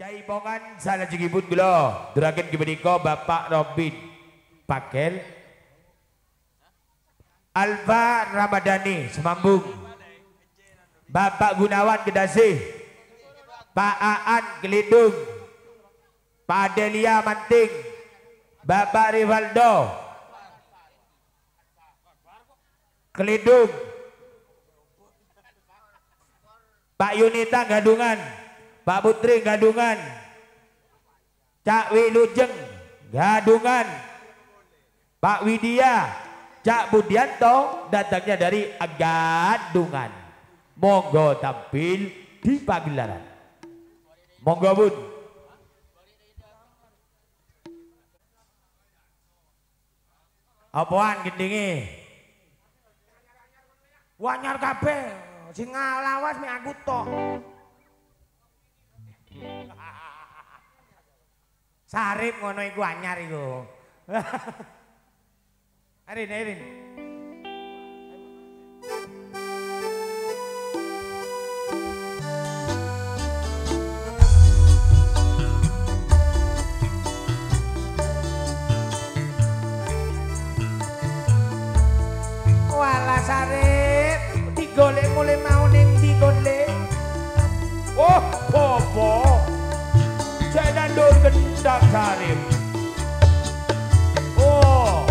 Jaipongan salajengipun kula duraken kemenika Bapak Robin Pakel Alfa Ramadhani Semambung, Bapak Gunawan Kedasih, Pak Aan Kelidung, Pak Delia Manting, Bapak Rivaldo Kelidung, Pak Yunita Gadungan, Pak Putri Gadungan, Cak Wilujeng Gadungan, Pak Widya, Cak Budianto datangnya dari Gadungan. Monggo tampil di pagelaran. Monggo Bun. Apaan gendinge? Wanyar kabeh, sing ngalawas mek aku tok. Sarip ngono iku anyar iku. Arin. Walah Sarip, digolek mulai mau ning ndi golek. Oh, popo. Saya nandur gendang Sarip. Oh.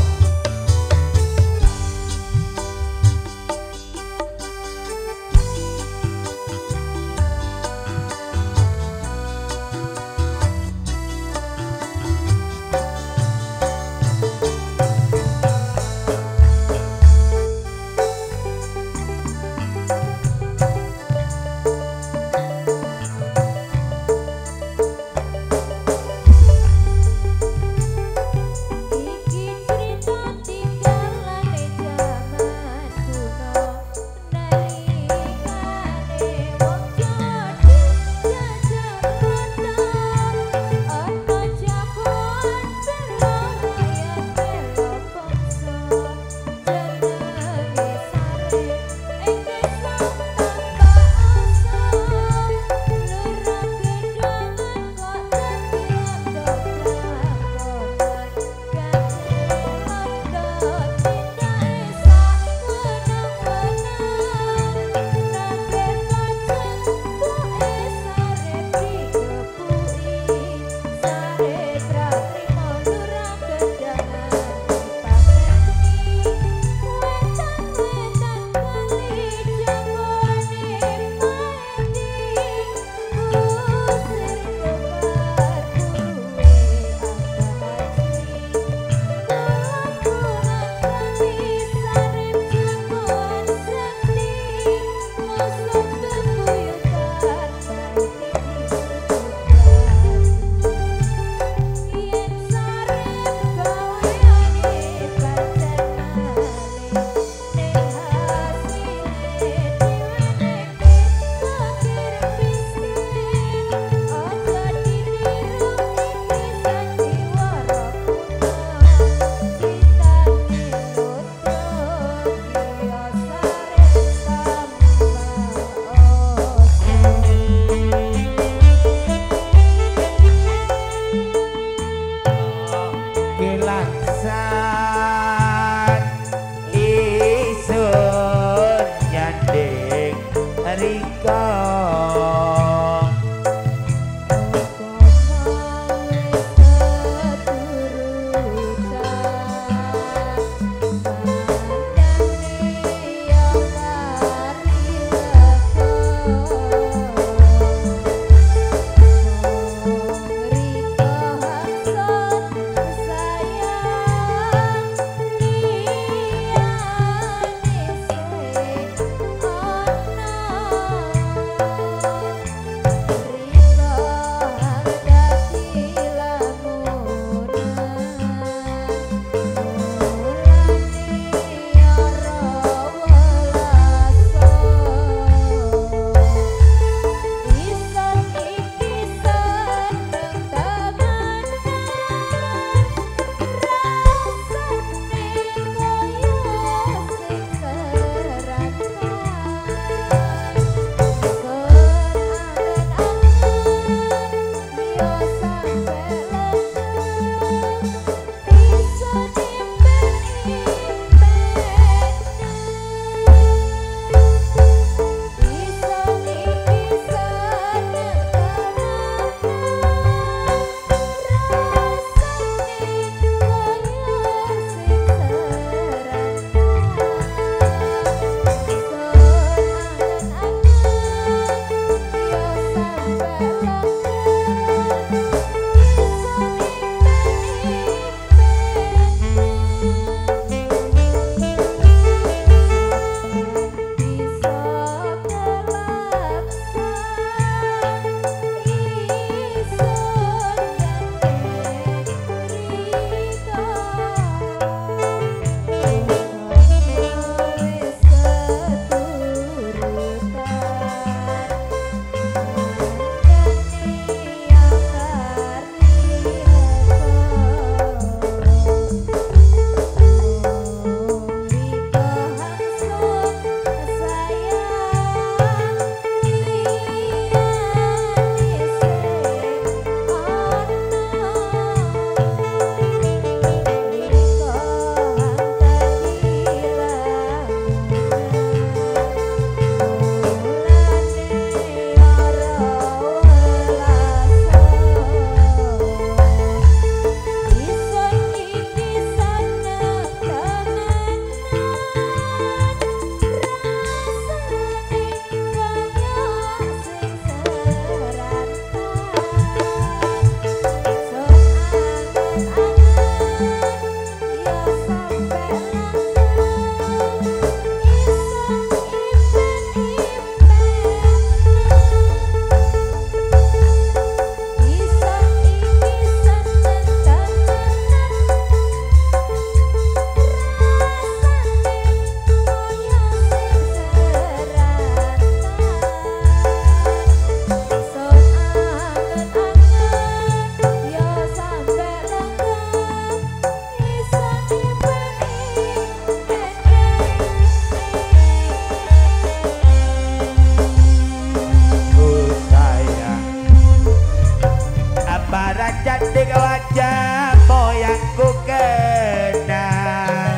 segala cantik wajah moyangku kenang,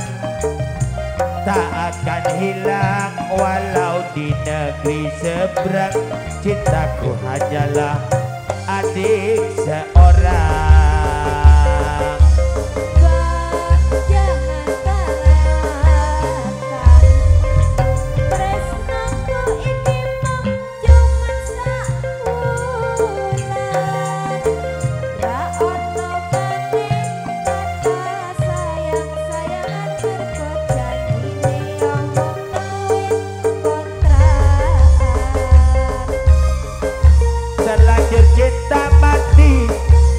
tak akan hilang walau di negeri seberang. Cintaku hanyalah adik seorang. Terlanjur cinta mati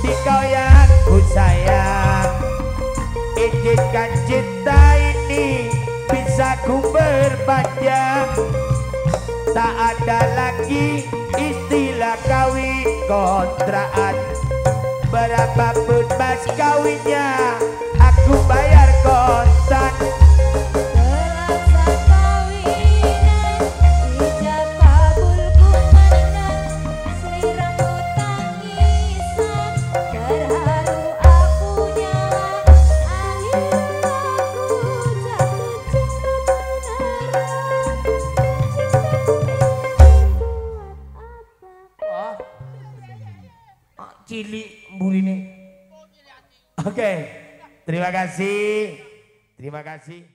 di kau yang ku sayang. Izinkan cinta ini bisa ku berpanjang. Tak ada lagi istilah kawin kontraan. Berapapun mas kawinnya aku bayar kontan. Cilik burine. Oke, terima kasih. Terima kasih.